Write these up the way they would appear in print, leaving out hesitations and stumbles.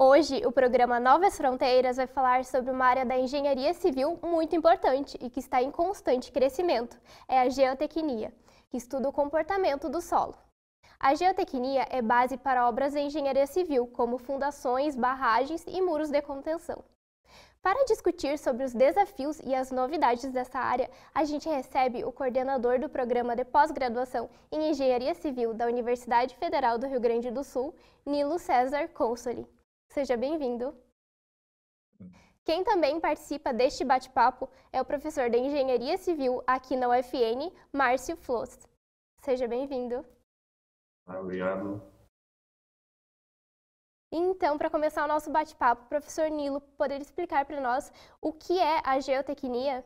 Hoje, o programa Novas Fronteiras vai falar sobre uma área da engenharia civil muito importante e que está em constante crescimento. É a geotecnia, que estuda o comportamento do solo. A geotecnia é base para obras de engenharia civil, como fundações, barragens e muros de contenção. Para discutir sobre os desafios e as novidades dessa área, a gente recebe o coordenador do programa de pós-graduação em Engenharia Civil da Universidade Federal do Rio Grande do Sul, Nilo César Consoli. Seja bem-vindo. Quem também participa deste bate-papo é o professor de Engenharia Civil aqui na UFN, Márcio Floss. Seja bem-vindo. Obrigado. Então, para começar o nosso bate-papo, professor Nilo, poderia explicar para nós o que é a geotecnia?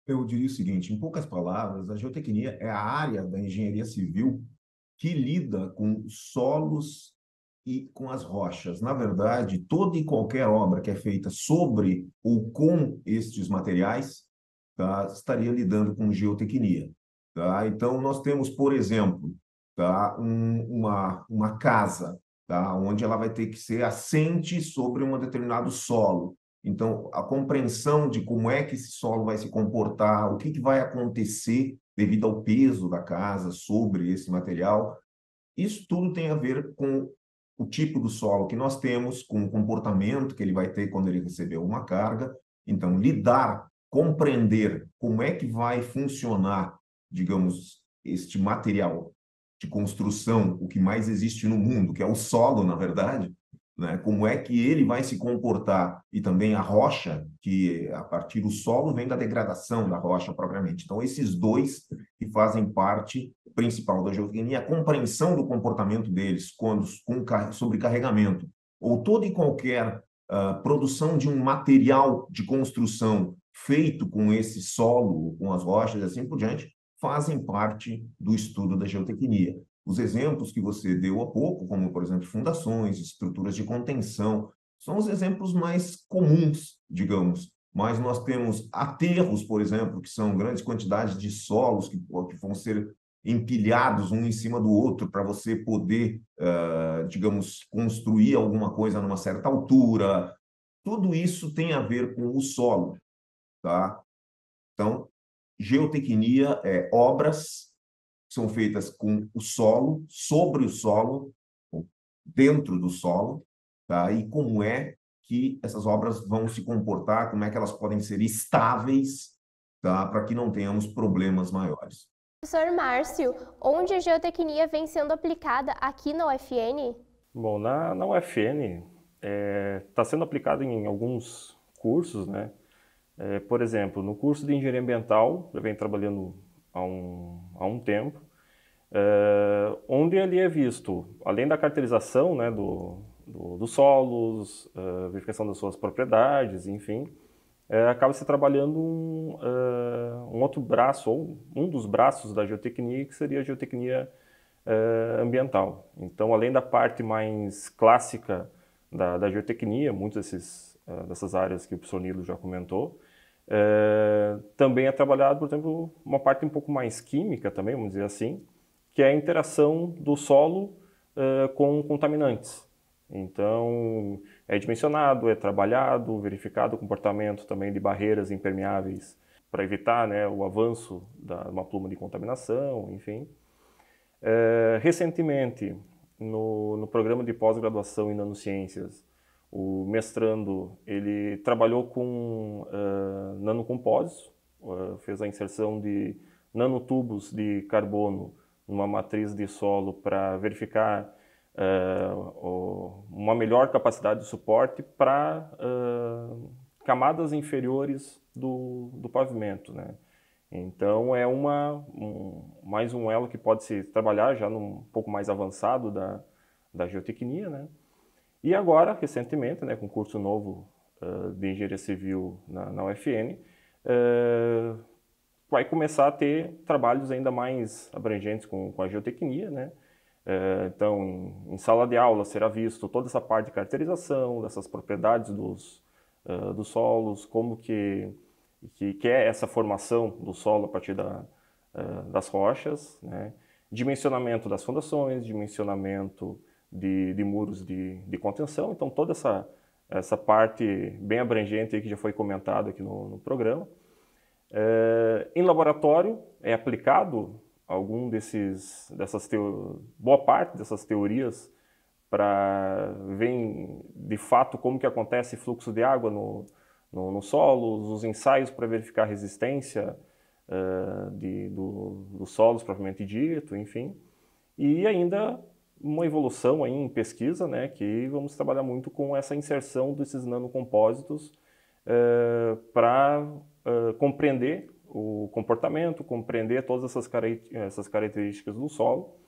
Eu diria o seguinte, em poucas palavras, a geotecnia é a área da engenharia civil que lida com solos e com as rochas. Na verdade, toda e qualquer obra que é feita sobre ou com estes materiais, tá, estaria lidando com geotecnia. Tá? Então, nós temos, por exemplo, tá, uma casa, tá, onde ela vai ter que ser assente sobre um determinado solo. Então, a compreensão de como é que esse solo vai se comportar, o que vai acontecer devido ao peso da casa sobre esse material, isso tudo tem a ver com o tipo do solo que nós temos, com o comportamento que ele vai ter quando ele receber uma carga. Então, lidar, compreender como é que vai funcionar, digamos, este material de construção, o que mais existe no mundo, que é o solo, na verdade, né? Como é que ele vai se comportar, e também a rocha, que a partir do solo vem da degradação da rocha propriamente. Então, esses dois que fazem parte principal da geotecnia, a compreensão do comportamento deles quando com sobrecarregamento, ou toda e qualquer produção de um material de construção feito com esse solo, com as rochas e assim por diante, fazem parte do estudo da geotecnia. Os exemplos que você deu há pouco, como, por exemplo, fundações, estruturas de contenção, são os exemplos mais comuns, digamos. Mas nós temos aterros, por exemplo, que são grandes quantidades de solos que vão ser empilhados um em cima do outro para você poder, digamos, construir alguma coisa numa certa altura. Tudo isso tem a ver com o solo, tá? Então, geotecnia é obras que são feitas com o solo, sobre o solo, dentro do solo, tá? E como é que essas obras vão se comportar, como é que elas podem ser estáveis, tá? Para que não tenhamos problemas maiores. Professor Márcio, onde a geotecnia vem sendo aplicada aqui na UFN? Bom, na UFN está sendo aplicado em alguns cursos, né? Por exemplo, no curso de Engenharia Ambiental, já vem trabalhando há um tempo, onde ali é visto, além da caracterização, né, dos solos, verificação das suas propriedades, enfim, acaba se trabalhando um outro braço, ou um dos braços da geotecnia, que seria a geotecnia ambiental. Então, além da parte mais clássica da geotecnia, muitas dessas áreas que o professor Nilo já comentou, também é trabalhado, por exemplo, uma parte um pouco mais química também, vamos dizer assim, que é a interação do solo com contaminantes. Então, é dimensionado, é trabalhado, verificado o comportamento também de barreiras impermeáveis para evitar, né, o avanço de uma pluma de contaminação, enfim. Recentemente, no programa de pós-graduação em nanociências, o mestrando ele trabalhou com nanocompósitos, fez a inserção de nanotubos de carbono numa matriz de solo para verificar uma melhor capacidade de suporte para camadas inferiores do pavimento, né? Então é mais um elo que pode se trabalhar já num pouco mais avançado da geotecnia, né? E agora, recentemente, né, com o curso novo de Engenharia Civil na UFN, vai começar a ter trabalhos ainda mais abrangentes com a geotecnia, né? Então, em sala de aula será visto toda essa parte de caracterização, dessas propriedades dos solos, como que é essa formação do solo a partir das rochas, né? Dimensionamento das fundações, dimensionamento de muros de contenção. Então, toda essa parte bem abrangente aí que já foi comentado aqui no programa. Em laboratório, é aplicado boa parte dessas teorias para ver de fato como que acontece fluxo de água no solo, os ensaios para verificar a resistência dos solos propriamente dito, enfim. E ainda uma evolução aí em pesquisa, né, que vamos trabalhar muito com essa inserção desses nanocompósitos para compreender o comportamento, compreender todas essas características do solo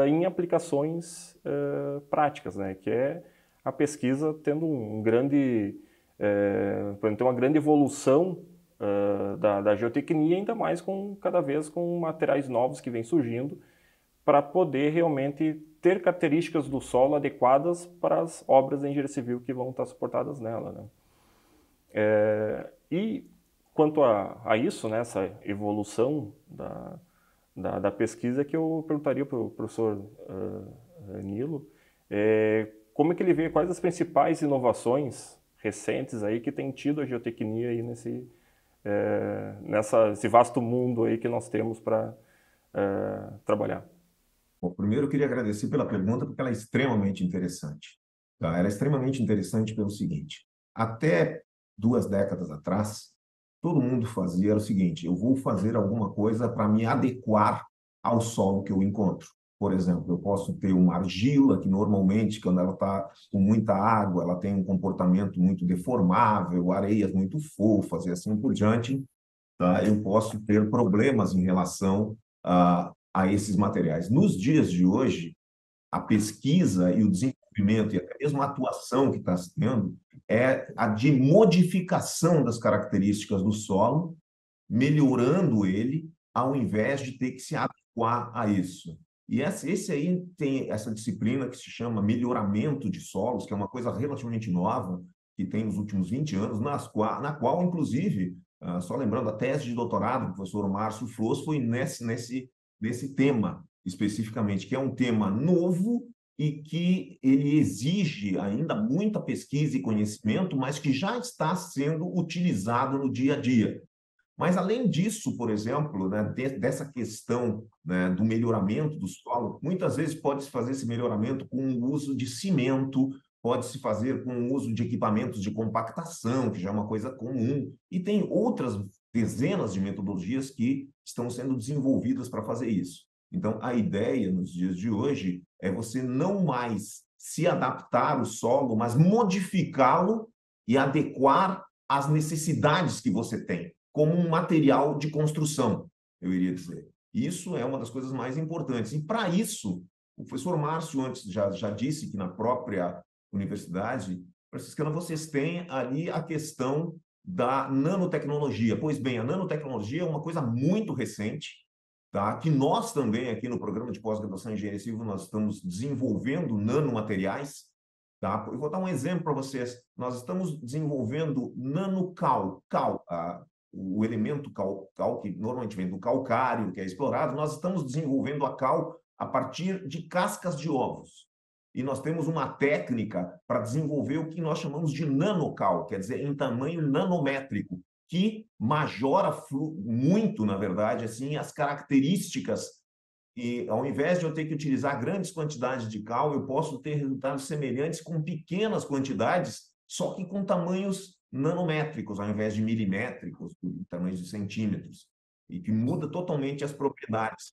em aplicações práticas, né, que é a pesquisa tendo uma grande evolução da geotecnia, ainda mais cada vez com materiais novos que vêm surgindo, para poder realmente ter características do solo adequadas para as obras de engenharia civil que vão estar suportadas nela, né? E quanto a isso, né, essa evolução da pesquisa, que eu perguntaria para o professor Nilo, como é que ele vê, quais as principais inovações recentes aí que tem tido a geotecnia aí nesse vasto mundo aí que nós temos para trabalhar. Bom, primeiro eu queria agradecer pela pergunta, porque ela é extremamente interessante. Tá? Ela é extremamente interessante pelo seguinte: até 2 décadas atrás, todo mundo fazia o seguinte: eu vou fazer alguma coisa para me adequar ao solo que eu encontro. Por exemplo, eu posso ter uma argila que normalmente, quando ela está com muita água, ela tem um comportamento muito deformável, areias muito fofas e assim por diante. Tá? Eu posso ter problemas em relação a esses materiais. Nos dias de hoje, a pesquisa e o desenvolvimento e até mesmo a atuação que está se tendo é a de modificação das características do solo, melhorando ele, ao invés de ter que se adequar a isso. E esse aí tem essa disciplina que se chama melhoramento de solos, que é uma coisa relativamente nova, que tem nos últimos 20 anos, na qual, inclusive, só lembrando, a tese de doutorado do professor Márcio Flos foi nesse tema, especificamente, que é um tema novo e que ele exige ainda muita pesquisa e conhecimento, mas que já está sendo utilizado no dia a dia. Mas, além disso, por exemplo, né, dessa questão, né, do melhoramento do solo, muitas vezes pode-se fazer esse melhoramento com o uso de cimento, pode-se fazer com o uso de equipamentos de compactação, que já é uma coisa comum, e tem outras dezenas de metodologias que estão sendo desenvolvidas para fazer isso. Então, a ideia nos dias de hoje é você não mais se adaptar ao solo, mas modificá-lo e adequar às necessidades que você tem, como um material de construção, eu iria dizer. Isso é uma das coisas mais importantes. E, para isso, o professor Márcio antes já disse que na própria universidade franciscana vocês têm ali a questão da nanotecnologia. Pois bem, a nanotecnologia é uma coisa muito recente, tá? Que nós também, aqui no programa de pós-graduação em engenharia civil, nós estamos desenvolvendo nanomateriais. Tá? Eu vou dar um exemplo para vocês. Nós estamos desenvolvendo nanocal, o elemento cal, que normalmente vem do calcário, que é explorado. Nós estamos desenvolvendo a cal a partir de cascas de ovos. E nós temos uma técnica para desenvolver o que nós chamamos de nanocal, quer dizer, em tamanho nanométrico, que majora muito, na verdade, assim, as características. E, ao invés de eu ter que utilizar grandes quantidades de cal, eu posso ter resultados semelhantes com pequenas quantidades, só que com tamanhos nanométricos, ao invés de milimétricos, tamanhos de centímetros, e que muda totalmente as propriedades.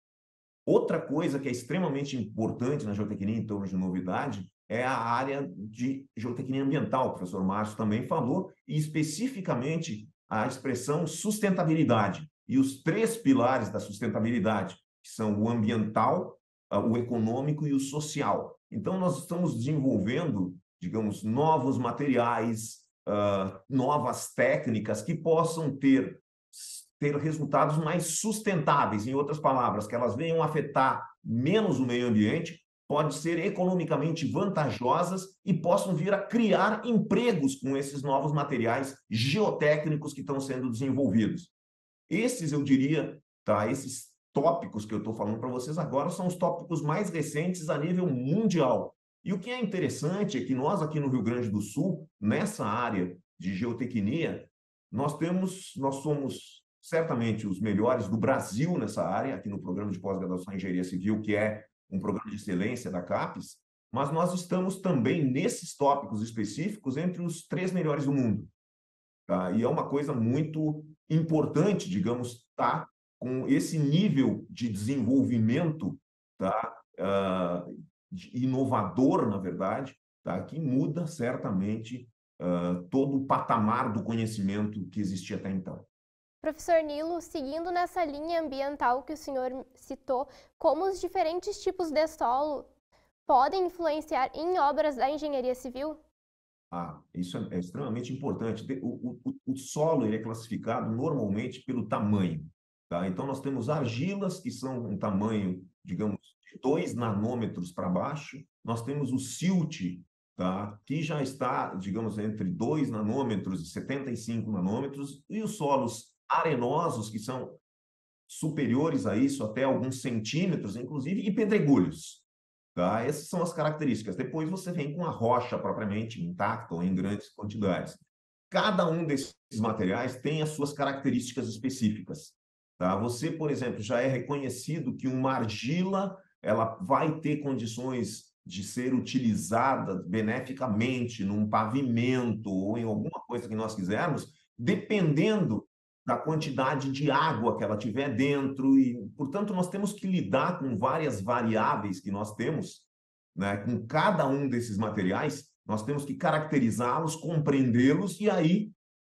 Outra coisa que é extremamente importante na geotecnia, em termos de novidade, é a área de geotecnia ambiental, o professor Márcio também falou, e especificamente a expressão sustentabilidade. E os 3 pilares da sustentabilidade, que são o ambiental, o econômico e o social. Então, nós estamos desenvolvendo, digamos, novos materiais, novas técnicas que possam ter resultados mais sustentáveis, em outras palavras, que elas venham afetar menos o meio ambiente, podem ser economicamente vantajosas e possam vir a criar empregos com esses novos materiais geotécnicos que estão sendo desenvolvidos. Esses, eu diria, tá, esses tópicos que eu estou falando para vocês agora são os tópicos mais recentes a nível mundial. E o que é interessante é que nós aqui no Rio Grande do Sul, nessa área de geotecnia, nós somos certamente os melhores do Brasil nessa área, aqui no programa de pós-graduação em Engenharia Civil, que é um programa de excelência da CAPES, mas nós estamos também, nesses tópicos específicos, entre os 3 melhores do mundo. Tá? E é uma coisa muito importante, digamos, estar com esse nível de desenvolvimento, tá? Inovador, na verdade, tá? Que muda certamente todo o patamar do conhecimento que existia até então. Professor Nilo, seguindo nessa linha ambiental que o senhor citou, como os diferentes tipos de solo podem influenciar em obras da engenharia civil? Isso é extremamente importante. O solo ele é classificado normalmente pelo tamanho. Tá? Então, nós temos argilas, que são um tamanho, digamos, de 2 nanômetros para baixo. Nós temos o silt, tá? Que já está, digamos, entre 2 nanômetros e 75 nanômetros. E os solos arenosos, que são superiores a isso, até alguns centímetros, inclusive, e pedregulhos. Tá? Essas são as características. Depois você vem com a rocha propriamente intacta ou em grandes quantidades. Cada um desses materiais tem as suas características específicas. Tá? Você, por exemplo, já é reconhecido que uma argila ela vai ter condições de ser utilizada beneficamente num pavimento ou em alguma coisa que nós quisermos, dependendo da quantidade de água que ela tiver dentro e, portanto, nós temos que lidar com várias variáveis que nós temos, né? Com cada um desses materiais, nós temos que caracterizá-los, compreendê-los e aí,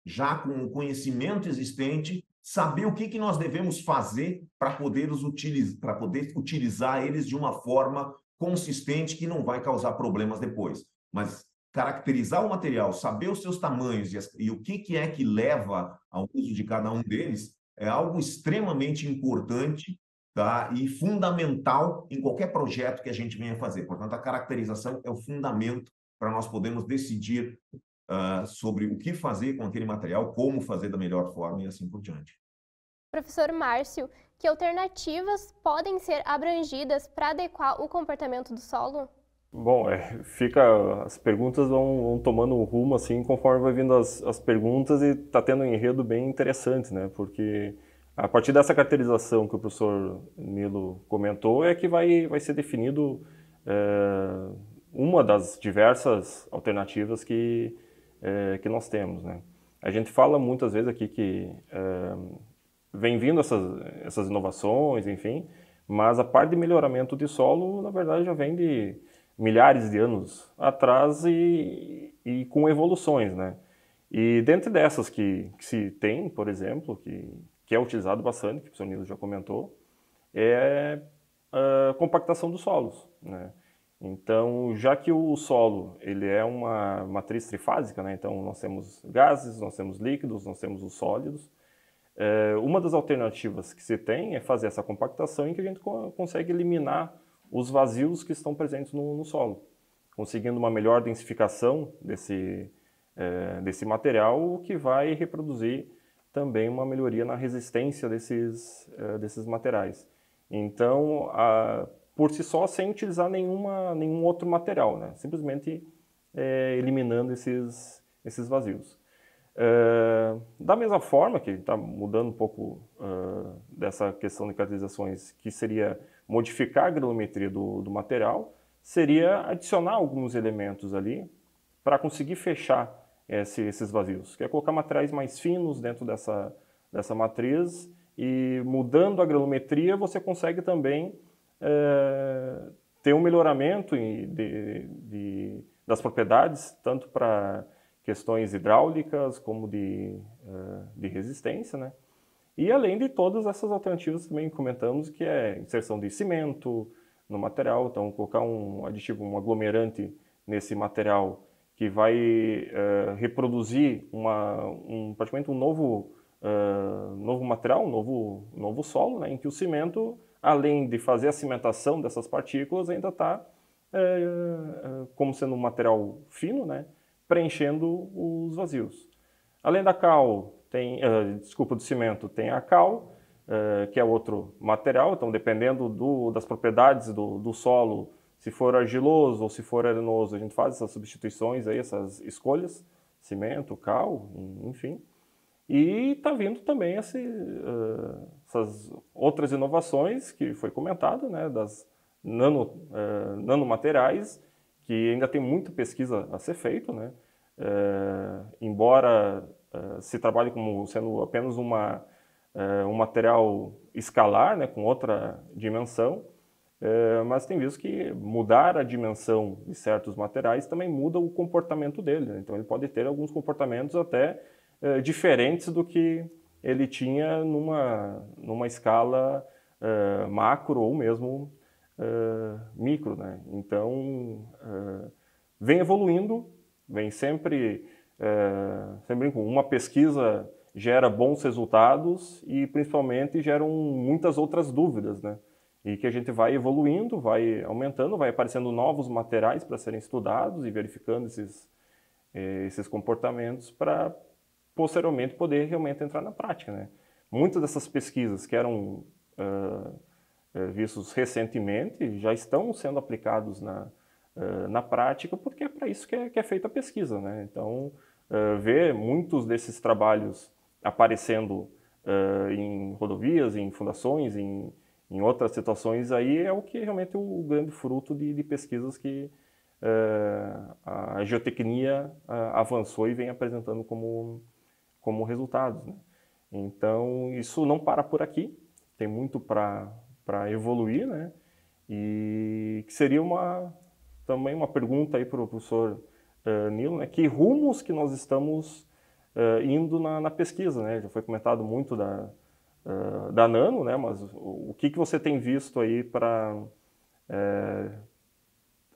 já com o conhecimento existente, saber o que nós devemos fazer para poder utilizar eles de uma forma consistente que não vai causar problemas depois. Mas caracterizar o material, saber os seus tamanhos e o que é que leva ao uso de cada um deles é algo extremamente importante, tá? E fundamental em qualquer projeto que a gente venha fazer. Portanto, a caracterização é o fundamento para nós podermos decidir sobre o que fazer com aquele material, como fazer da melhor forma e assim por diante. Professor Márcio, que alternativas podem ser abrangidas para adequar o comportamento do solo? Bom, as perguntas vão tomando um rumo assim conforme vai vindo as perguntas e está tendo um enredo bem interessante, né? Porque a partir dessa caracterização que o professor Nilo comentou é que vai ser definido uma das diversas alternativas que nós temos, né? A gente fala muitas vezes aqui que vem vindo essas inovações, enfim, mas a parte de melhoramento de solo, na verdade, já vem de milhares de anos atrás e com evoluções, né? E dentre dessas que se tem, por exemplo, que é utilizado bastante, que o professor Nilo já comentou, é a compactação dos solos, né? Então, já que o solo ele é uma matriz trifásica, né? Então nós temos gases, nós temos líquidos, nós temos os sólidos. Uma das alternativas que se tem é fazer essa compactação em que a gente consegue eliminar os vazios que estão presentes no solo, conseguindo uma melhor densificação desse material, o que vai reproduzir também uma melhoria na resistência desses materiais. Então, por si só, sem utilizar nenhum outro material, né? Simplesmente eliminando esses vazios. Da mesma forma, que está mudando um pouco dessa questão de caracterizações, que seria modificar a granulometria do material, seria adicionar alguns elementos ali para conseguir fechar esses vazios, que é colocar materiais mais finos dentro dessa matriz e mudando a granulometria você consegue também ter um melhoramento das propriedades, tanto para questões hidráulicas como de resistência, né? E além de todas essas alternativas que também comentamos, que é inserção de cimento no material, então colocar um aditivo, um aglomerante nesse material que vai reproduzir praticamente um novo material, um novo solo, né, em que o cimento, além de fazer a cimentação dessas partículas, ainda está como sendo um material fino, né, preenchendo os vazios. Além da cal, do cimento, tem a cal, que é outro material, então dependendo das propriedades do solo, Se for argiloso ou se for arenoso, a gente faz essas substituições aí, essas escolhas, cimento, cal, enfim. E está vindo também essas outras inovações que foi comentado, né, das nanomateriais, que ainda tem muita pesquisa a ser feita, né? Embora se trabalhe como sendo apenas um material escalar, né, com outra dimensão, mas tem visto que mudar a dimensão de certos materiais também muda o comportamento dele, né? Então ele pode ter alguns comportamentos até diferentes do que ele tinha numa escala macro ou mesmo micro, né? Então vem evoluindo, vem sempre uma pesquisa gera bons resultados e principalmente geram muitas outras dúvidas, né? E que a gente vai evoluindo, vai aumentando, vai aparecendo novos materiais para serem estudados e verificando esses comportamentos para posteriormente poder realmente entrar na prática, né? Muitas dessas pesquisas que eram vistos recentemente já estão sendo aplicados na prática, porque é para isso que é feita a pesquisa, né? Então, ver muitos desses trabalhos aparecendo em rodovias, em fundações, em outras situações, aí é o que realmente é o grande fruto de pesquisas que a geotecnia avançou e vem apresentando como resultados, né? Então, isso não para por aqui, tem muito para evoluir, né? E que seria também uma pergunta aí para o professor Nilo, né? Que rumos que nós estamos indo na pesquisa, né? Já foi comentado muito da Nano, né? Mas o que você tem visto aí para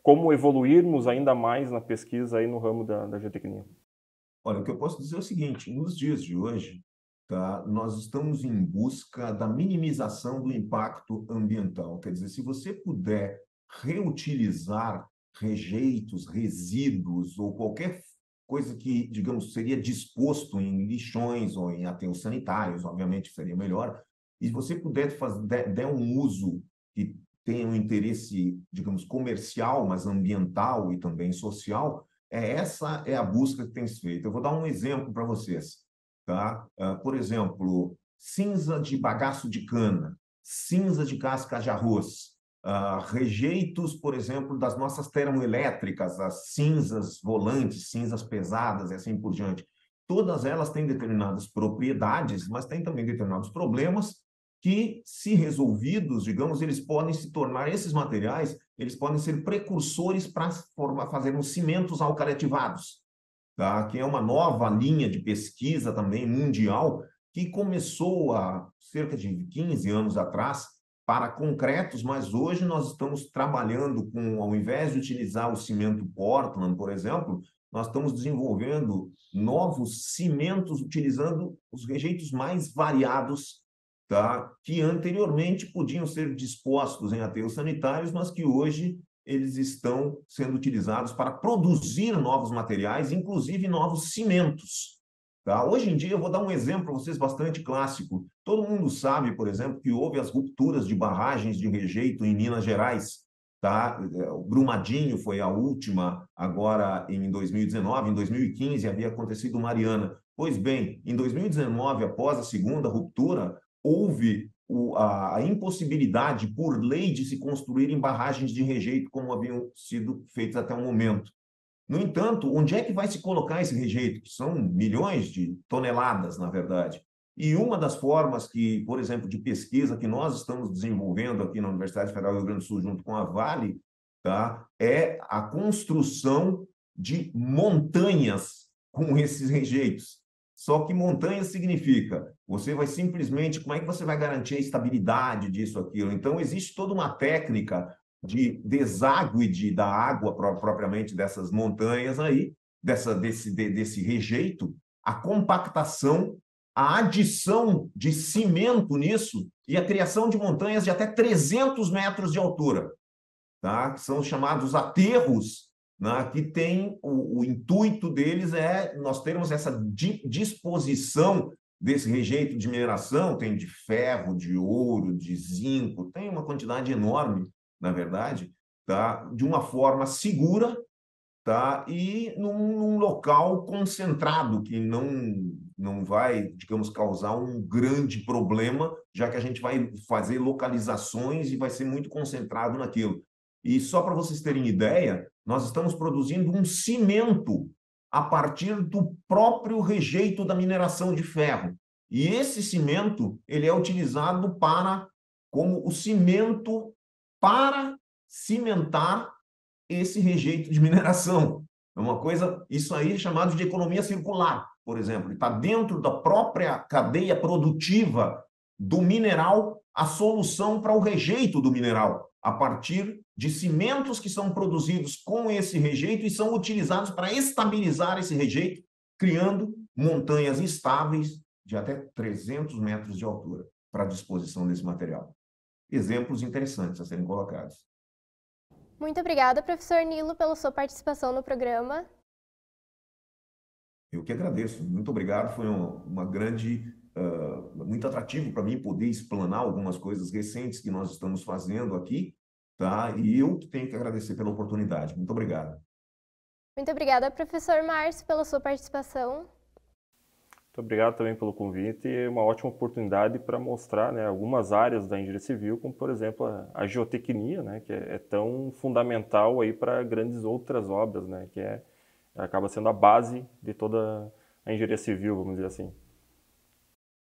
como evoluirmos ainda mais na pesquisa aí no ramo da geotecnia? Olha, o que eu posso dizer é o seguinte: nos dias de hoje, tá, nós estamos em busca da minimização do impacto ambiental. Quer dizer, se você puder reutilizar rejeitos, resíduos ou qualquer coisa que, digamos, seria disposto em lixões ou em aterros sanitários, obviamente seria melhor, e se você puder der um uso que tenha um interesse, digamos, comercial, mas ambiental e também social, essa é a busca que tem se feito. Eu vou dar um exemplo para vocês, tá? Por exemplo, cinza de bagaço de cana, cinza de casca de arroz, rejeitos, por exemplo, das nossas termoelétricas, as cinzas volantes, cinzas pesadas e assim por diante. Todas elas têm determinadas propriedades, mas têm também determinados problemas que, se resolvidos, digamos, eles podem se tornar, esses materiais, eles podem ser precursores para fazermos cimentos alcaletivados, tá? Que é uma nova linha de pesquisa também mundial que começou há cerca de 15 anos atrás para concretos, mas hoje nós estamos trabalhando com, ao invés de utilizar o cimento Portland, por exemplo, nós estamos desenvolvendo novos cimentos utilizando os rejeitos mais variados, tá? Que anteriormente podiam ser dispostos em aterros sanitários, mas que hoje eles estão sendo utilizados para produzir novos materiais, inclusive novos cimentos, tá? Hoje em dia, eu vou dar um exemplo para vocês bastante clássico. Todo mundo sabe, por exemplo, que houve as rupturas de barragens de rejeito em Minas Gerais, tá? O Brumadinho foi a última, agora em 2019, em 2015 havia acontecido Mariana. Pois bem, em 2019, após a segunda ruptura, houve a impossibilidade, por lei, de se construírem barragens de rejeito como haviam sido feitas até o momento. No entanto, onde é que vai se colocar esse rejeito? Que são milhões de toneladas, na verdade. E uma das formas que, por exemplo, de pesquisa que nós estamos desenvolvendo aqui na Universidade Federal do Rio Grande do Sul, junto com a Vale, tá, é a construção de montanhas com esses rejeitos. Só que montanha significa, você vai simplesmente, como é que você vai garantir a estabilidade disso, aquilo? Então, existe toda uma técnica de deságue da água propriamente dessas montanhas aí, desse rejeito, a compactação, a adição de cimento nisso e a criação de montanhas de até 300 metros de altura, tá? Que são chamados aterros, né, que tem o intuito deles nós termos essa disposição desse rejeito de mineração, tem de ferro, de ouro, de zinco, tem uma quantidade enorme, na verdade, tá? De uma forma segura, tá? E num local concentrado, que não vai, digamos, causar um grande problema, já que a gente vai fazer localizações e vai ser muito concentrado naquilo. E só para vocês terem ideia, nós estamos produzindo um cimento a partir do próprio rejeito da mineração de ferro. E esse cimento, ele é utilizado como o cimento para cimentar esse rejeito de mineração. É uma coisa, isso aí é chamado de economia circular, por exemplo. Está dentro da própria cadeia produtiva do mineral a solução para o rejeito do mineral, a partir de cimentos que são produzidos com esse rejeito e são utilizados para estabilizar esse rejeito, criando montanhas estáveis de até 300 metros de altura para a disposição desse material. Exemplos interessantes a serem colocados. Muito obrigada, professor Nilo, pela sua participação no programa. Eu que agradeço. Muito obrigado. Foi uma grande, muito atrativo para mim poder explanar algumas coisas recentes que nós estamos fazendo aqui, tá? E eu que tenho que agradecer pela oportunidade. Muito obrigado. Muito obrigada, professor Márcio, pela sua participação. Muito obrigado também pelo convite e uma ótima oportunidade para mostrar, né, algumas áreas da engenharia civil, como por exemplo a geotecnia, né, que é tão fundamental aí para grandes outras obras, né, que acaba sendo a base de toda a engenharia civil, vamos dizer assim.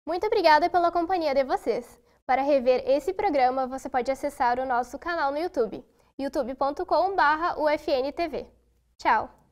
Muito obrigada pela companhia de vocês. Para rever esse programa, você pode acessar o nosso canal no YouTube, youtube.com/UFNTV. Tchau!